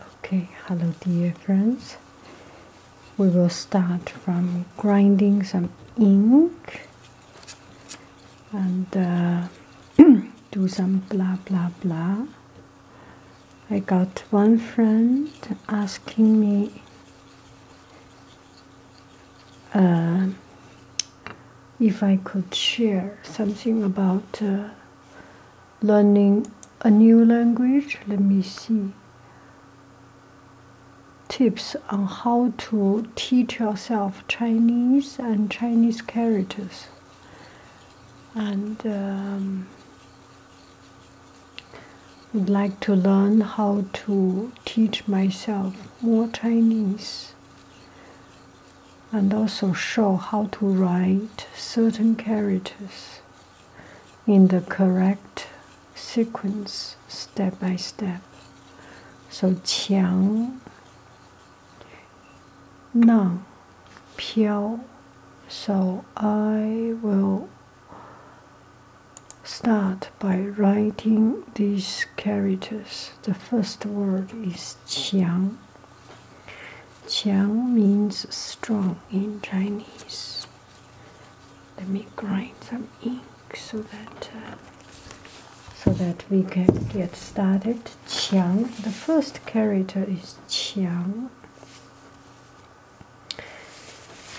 Okay, hello dear friends. We will start from grinding some ink and do some blah blah blah. I got one friend asking me if I could share something about learning a new language. Let me see. Tips on how to teach yourself Chinese and Chinese characters. And would like to learn how to teach myself more Chinese and also show how to write certain characters in the correct sequence, step by step. So 强 浪 飘. So I will start by writing these characters. The first word is 强. 强 means strong in Chinese. Let me grind some ink so that we can get started. 强. The first character is 强.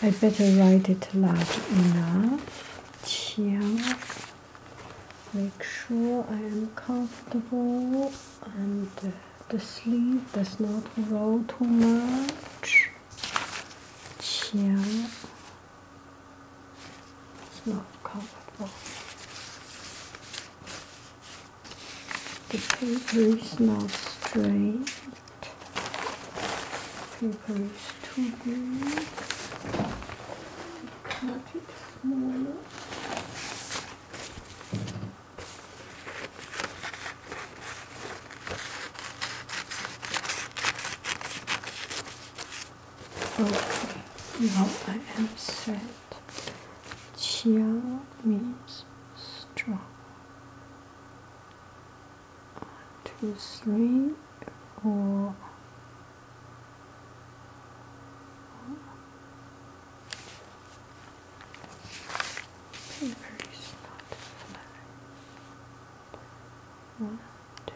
I better write it large enough. 强. Make sure I am comfortable and the sleeve does not roll too much. 强. It's not comfortable. The paper is not straight. Paper is too big. Cut it smaller. Okay, now I am set. 强 means strong. 1, 2, 3, 4. Paper is not flat. 1, 2.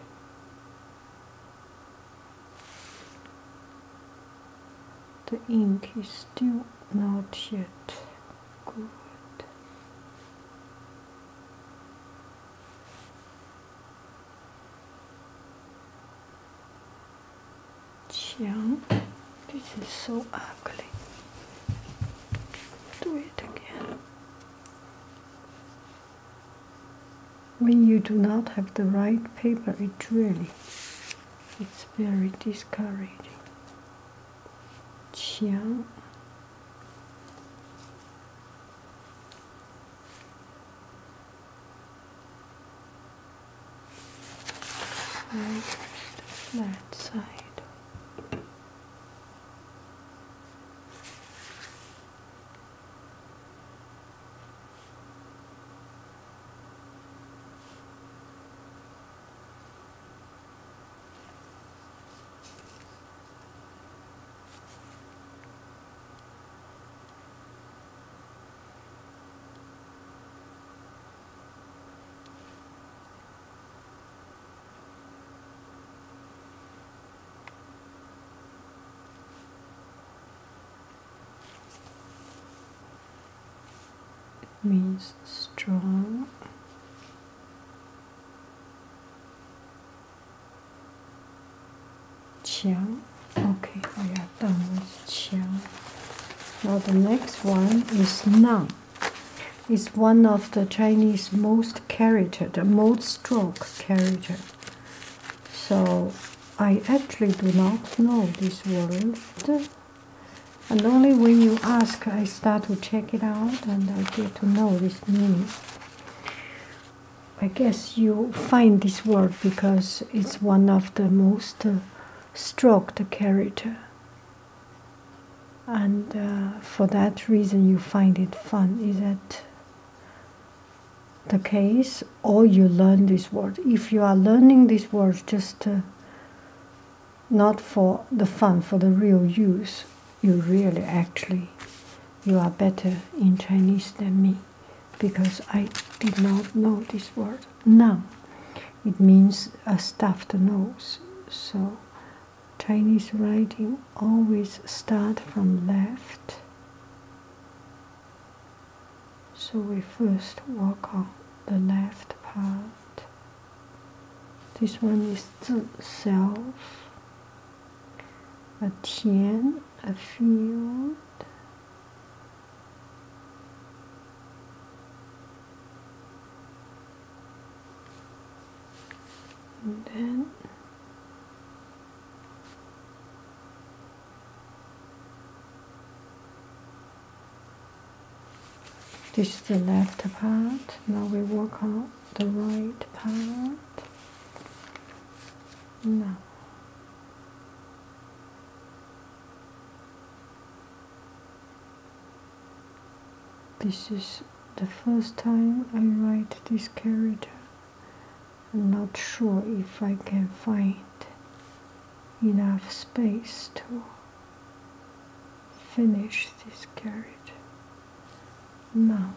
The ink is still not yet good. 强 This is so ugly. Do it again. When you do not have the right paper, it's very discouraging. 强 the flat side. Means strong. Qiang. Okay, we are done with Qiang. Now the next one is Nang. It's one of the Chinese most character, the most stroke character. So I actually do not know this word. And only when you ask, I start to check it out and I get to know this meaning. I guess you find this word because it's one of the most stroked character. And for that reason you find it fun. Is that the case? Or you learn this word? If you are learning this word, just not for the fun, for the real use. You really actually, you are better in Chinese than me, because I did not know this word. Nang, it means a stuffed nose. So Chinese writing always start from left. So we first work on the left part. This one is 自 self, a 田, a field. And then this is the left part. Now we work on the right part. Now this is the first time I write this character. I'm not sure if I can find enough space to finish this character. Now,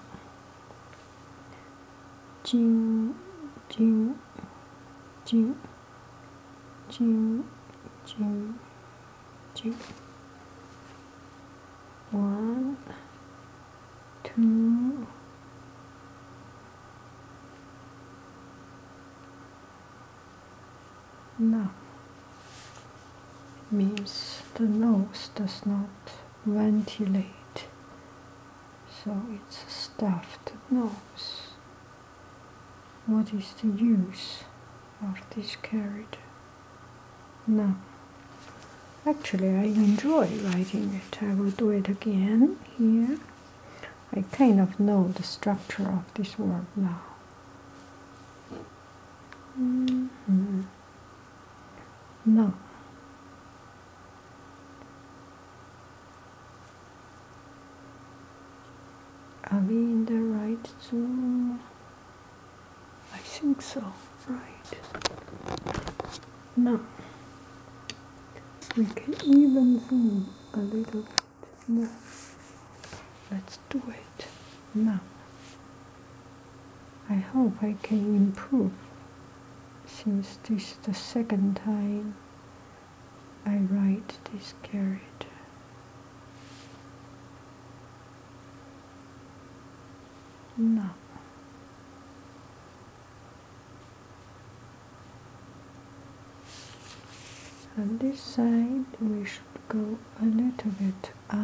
Jing, Jing, Jing, Jing, Jing, Jing. 1, 2, now means the nose does not ventilate, so it's a stuffed nose. What is the use of this character? Now, actually I enjoy writing it. I will do it again here. I kind of know the structure of this word now. Now, are we in the right zone? I think so, right. Now, we can even zoom a little bit more. Let's do it now. I hope I can improve, since this is the second time I write this character. Now, on this side we should go a little bit up.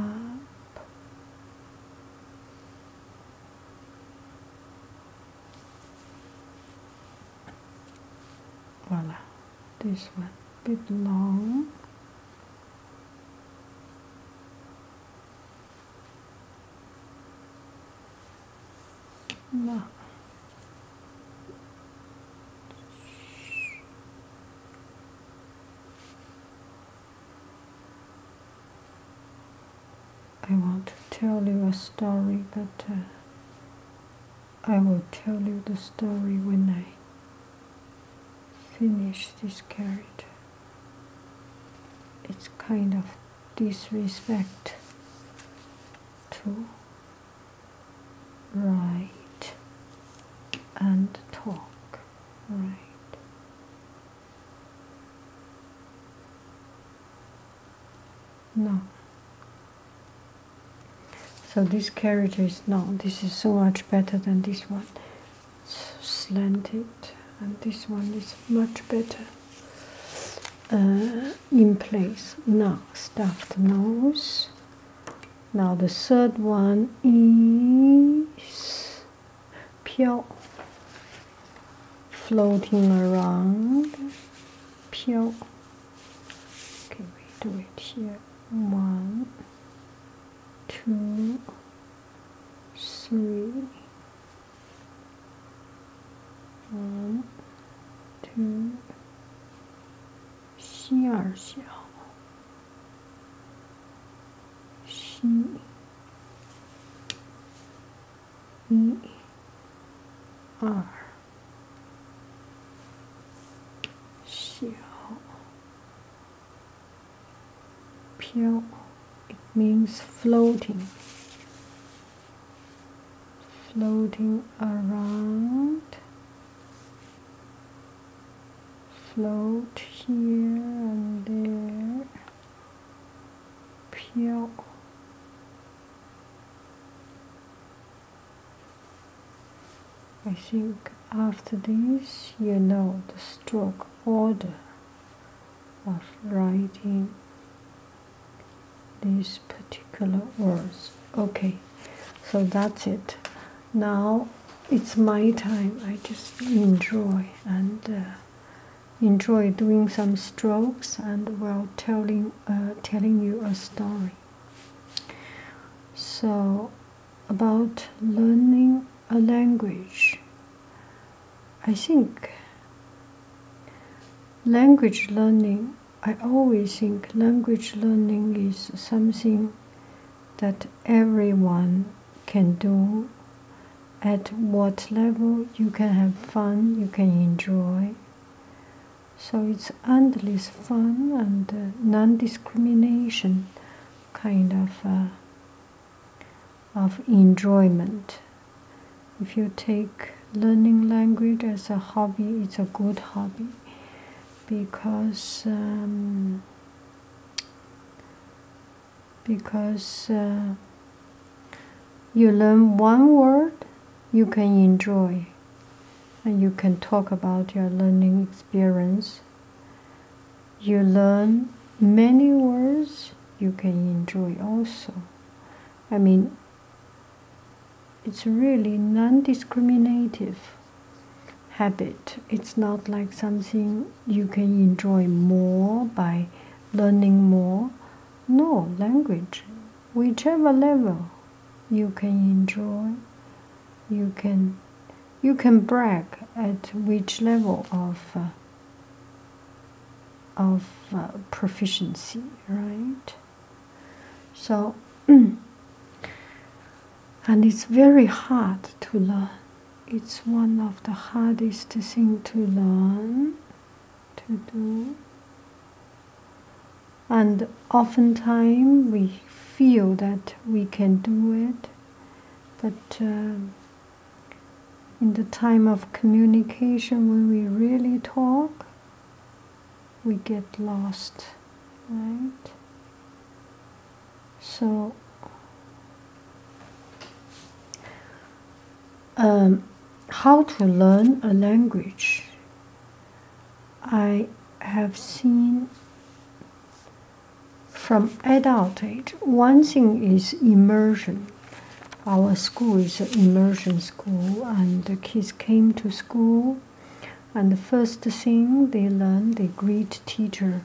Voila, this one a bit long. Now, I want to tell you a story, but I will tell you the story when I finish this character. It's kind of disrespect to write and talk, right? No. So this character is no, this is so much better than this one. It's slanted, and this one is much better in place. Now, stuffed nose. Now the third one is 飘, floating around. 飘. Okay, we do it here. 1, 2, 3. 1, 2. 吸二小，吸一二小飘. It means floating. Floating around. Float here and there. 飘. I think after this, you know the stroke order of writing these particular words. Okay, so that's it. Now it's my time. I just enjoy doing some strokes and while telling you a story. So about learning a language, I think language learning, I always think language learning is something that everyone can do. At what level you can have fun, you can enjoy. So it's endless fun and non-discrimination kind of enjoyment. If you take learning language as a hobby, it's a good hobby because you learn one word, you can enjoy, and you can talk about your learning experience. You learn many words, you can enjoy also. I mean, it's really non-discriminative habit. It's not like something you can enjoy more by learning more. No, language, whichever level you can enjoy, you can brag at which level of proficiency, right? So, and it's very hard to learn. It's one of the hardest things to learn, to do. And oftentimes we feel that we can do it, but in the time of communication, when we really talk, we get lost, right? So, how to learn a language? I have seen from adult age, one thing is immersion. Our school is an immersion school, and the kids came to school, and the first thing they learn, they greet teacher.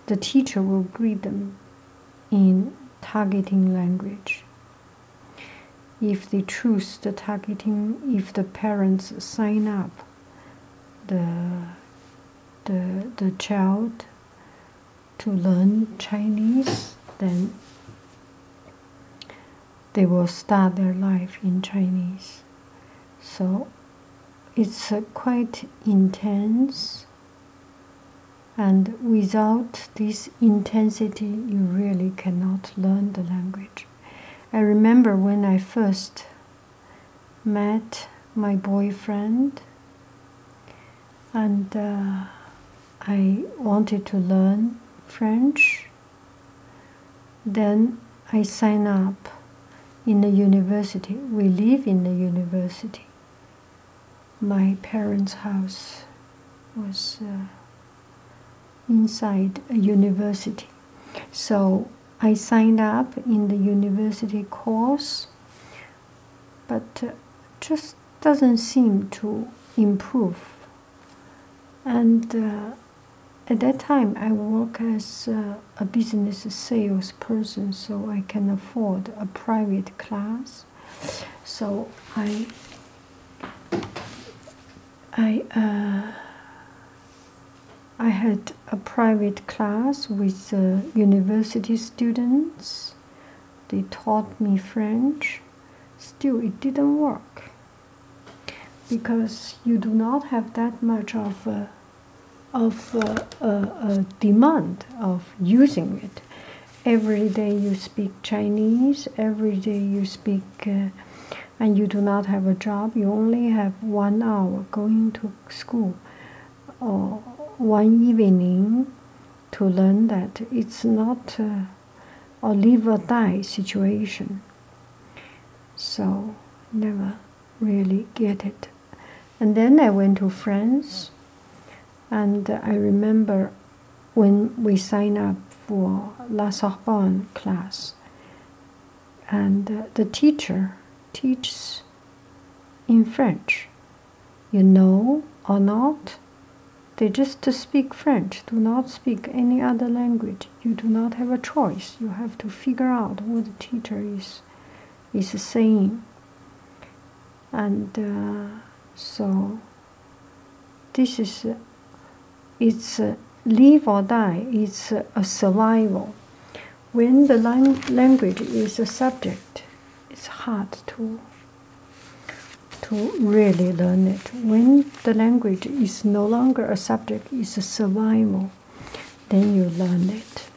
The teacher will greet them in targeting language. If they choose the targeting, if the parents sign up the child to learn Chinese, then they will start their life in Chinese. So it's quite intense, and without this intensity, you really cannot learn the language. I remember when I first met my boyfriend, and I wanted to learn French. Then I signed up in a university. We live in a university. My parents' house was inside a university. So I signed up in the university course, but just doesn't seem to improve. And at that time, I work as a business salesperson, so I can afford a private class. So I had a private class with university students. They taught me French. Still, it didn't work because you do not have that much of a demand of using it. every day you speak Chinese, every day you speak, and you do not have a job, you only have 1 hour going to school or one evening to learn that it's not a live or die situation. So never really get it. And then I went to France, and I remember when we signed up for La Sorbonne class, and the teacher teaches in French. You know or not, they just speak French, do not speak any other language. You do not have a choice. You have to figure out what the teacher is saying. And so this is, it's live or die, it's a survival. When the language is a subject, it's hard to really learn it. When the language is no longer a subject, it's a survival, then you learn it.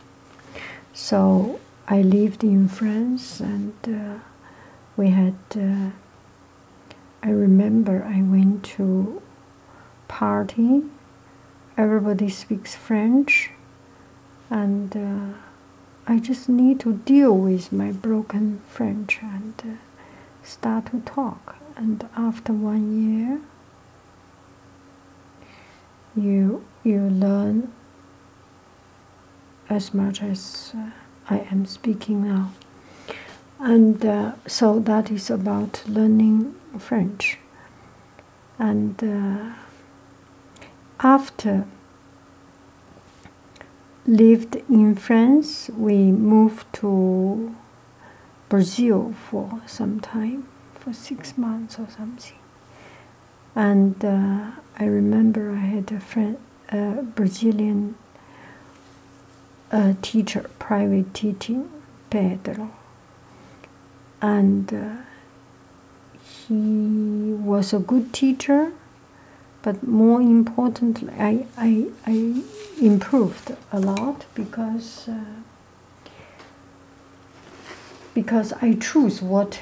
So I lived in France, and we had, I remember I went to party, everybody speaks French, and I just need to deal with my broken French and start to talk. And after 1 year, you learn as much as I am speaking now. And so that is about learning French. And after lived in France, we moved to Brazil for some time, for 6 months or something. And I remember I had a friend, a Brazilian teacher, private teaching, Pedro. And he was a good teacher, but more importantly, I improved a lot because I choose what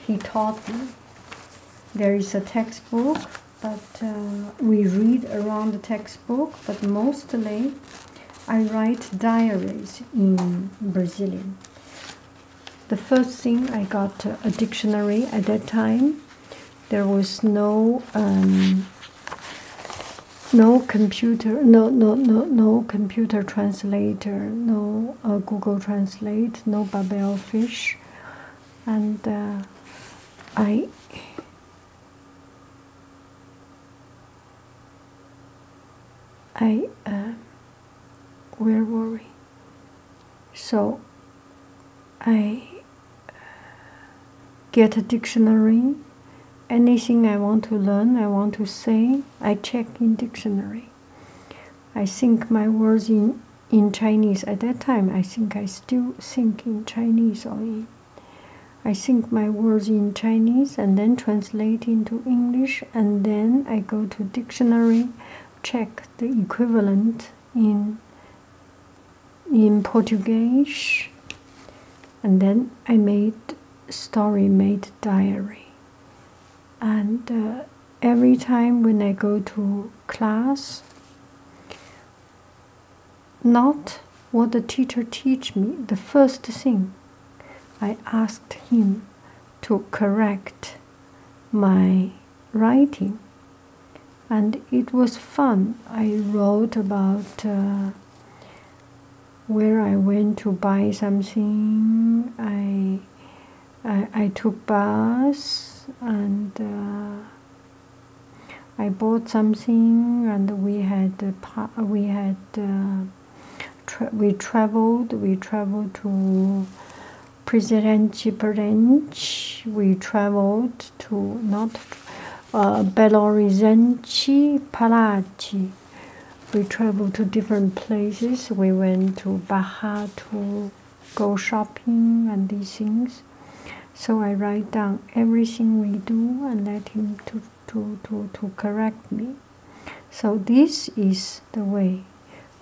he taught me. There is a textbook, but we read around the textbook, but mostly I write diaries in Brazilian. The first thing, I got a dictionary. At that time, there was no computer, no computer translator, no Google Translate, no Babel Fish, and where were we? So I get a dictionary. Anything I want to learn, I want to say, I check in dictionary. I think my words in Chinese. At that time, I think I still think in Chinese or I think my words in Chinese and then translate into English, and then I go to dictionary, check the equivalent in Portuguese, and then I made diary. And every time when I go to class, not what the teacher teach me, the first thing, I asked him to correct my writing. And it was fun. I wrote about where I went to buy something. I took bus, and I bought something, and we traveled to Presidente Branch. We traveled to Belo Horizonte, Paraty. We traveled to different places. We went to Baja to go shopping and these things. So I write down everything we do and let him to correct me. So this is the way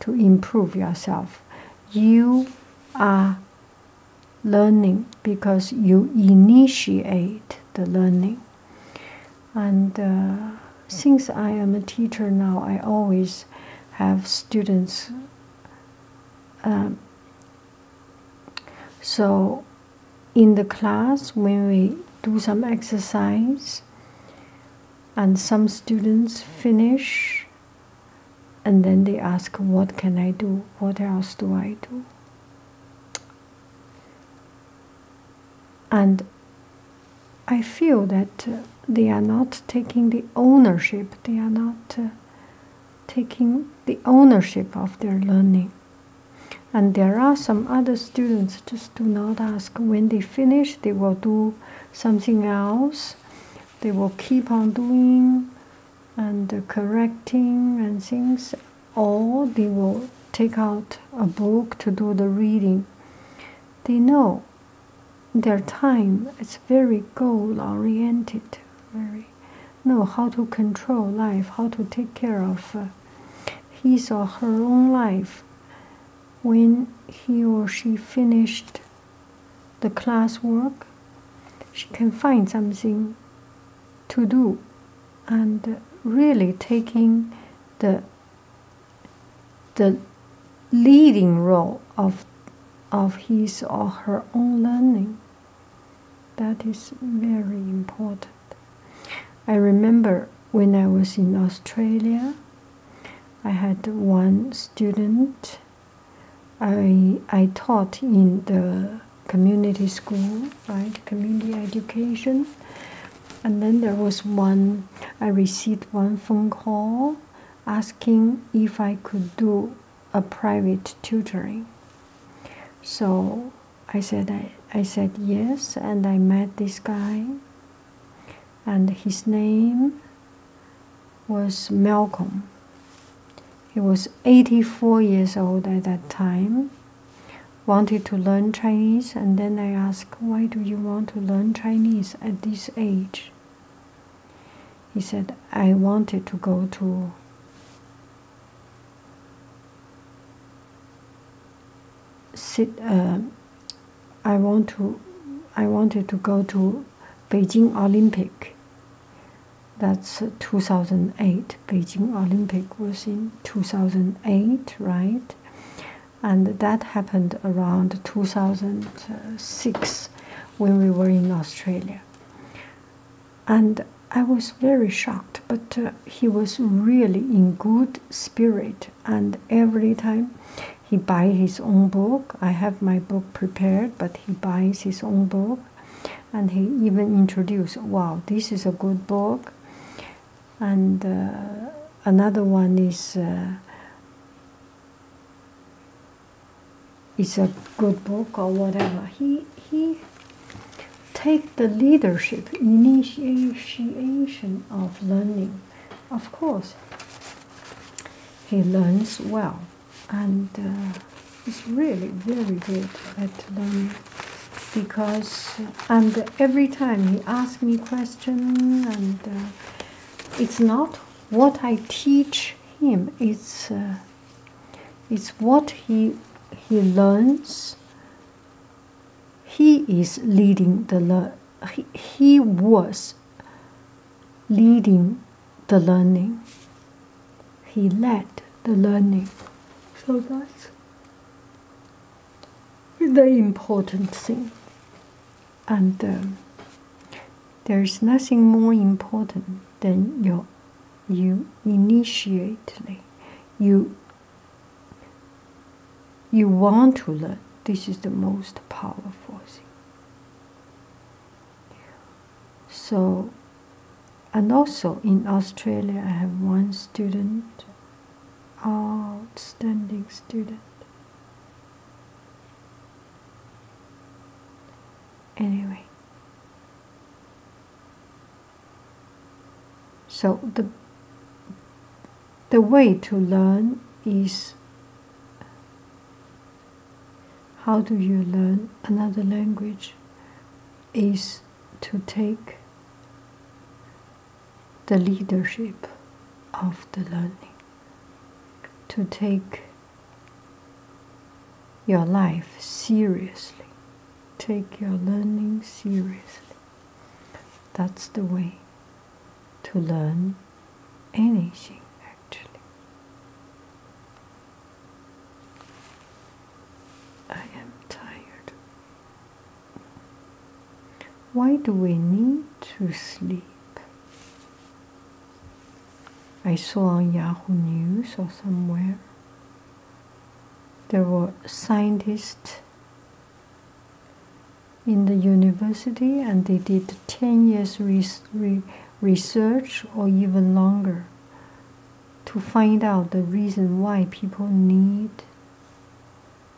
to improve yourself. You are learning because you initiate the learning. And since I am a teacher now, I always have students. So in the class, when we do some exercise, and some students finish, and then they ask, what can I do? What else do I do? And I feel that they are not taking the ownership. They are not taking the ownership of their learning. And there are some other students just do not ask. When they finish, they will do something else. They will keep on doing and correcting and things. Or they will take out a book to do the reading. They know their time is very goal-oriented, very know how to control life, how to take care of his or her own life. When he or she finished the classwork, she can find something to do, and really taking the leading role of his or her own learning. That is very important. I remember when I was in Australia, I had one student. I taught in the community school, right? Community education. And then there was one, I received one phone call asking if I could do a private tutoring. So I said yes, and I met this guy, and his name was Malcolm. He was 84 years old at that time, wanted to learn Chinese, and then I asked, why do you want to learn Chinese at this age? He said, I wanted to go to I wanted to go to Beijing Olympic. That's 2008. Beijing Olympic was in 2008, right? And that happened around 2006 when we were in Australia. And I was very shocked, but he was really in good spirit, and every time he buys his own book. I have my book prepared, but he buys his own book, and he even introduced, wow, this is a good book. And another one is a good book or whatever. He take the leadership, initiation of learning. Of course, he learns well, and is really very good at learning. Because and every time he asks me questions, and it's not what I teach him; it's what he learns. He is leading the he was leading the learning. He led the learning. So that's the important thing. And there is nothing more important than you initiately. You want to learn. This is the most powerful thing. So, and also in Australia, I have one student, outstanding student. Anyway, so the way to learn is, how do you learn another language? Is to take the leadership of the learning, to take your life seriously. Take your learning seriously. That's the way to learn anything, actually. I am tired. Why do we need to sleep? I saw on Yahoo News or somewhere, there were scientists in the university and they did 10 years research or even longer to find out the reason why people need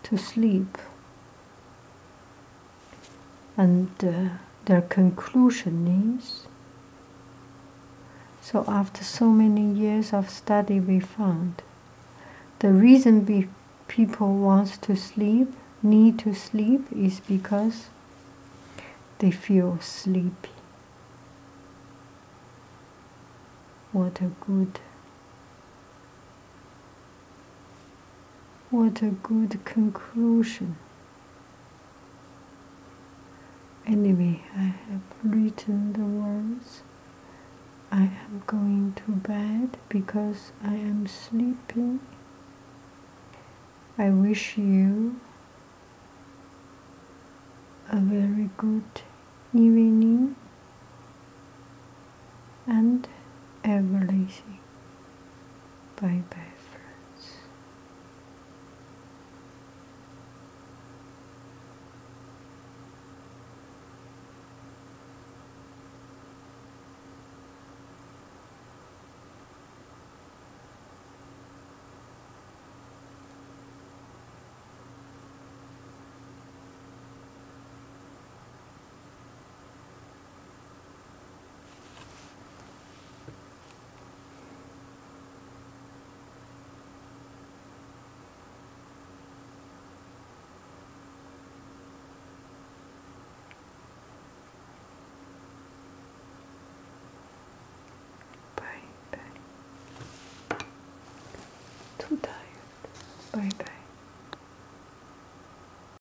to sleep. And their conclusion is, so after so many years of study we found, the reason people want to sleep, need to sleep, is because they feel sleepy. What a good conclusion. Anyway, I have written the words. I am going to bed because I am sleeping. I wish you a very good evening and everything. Bye bye.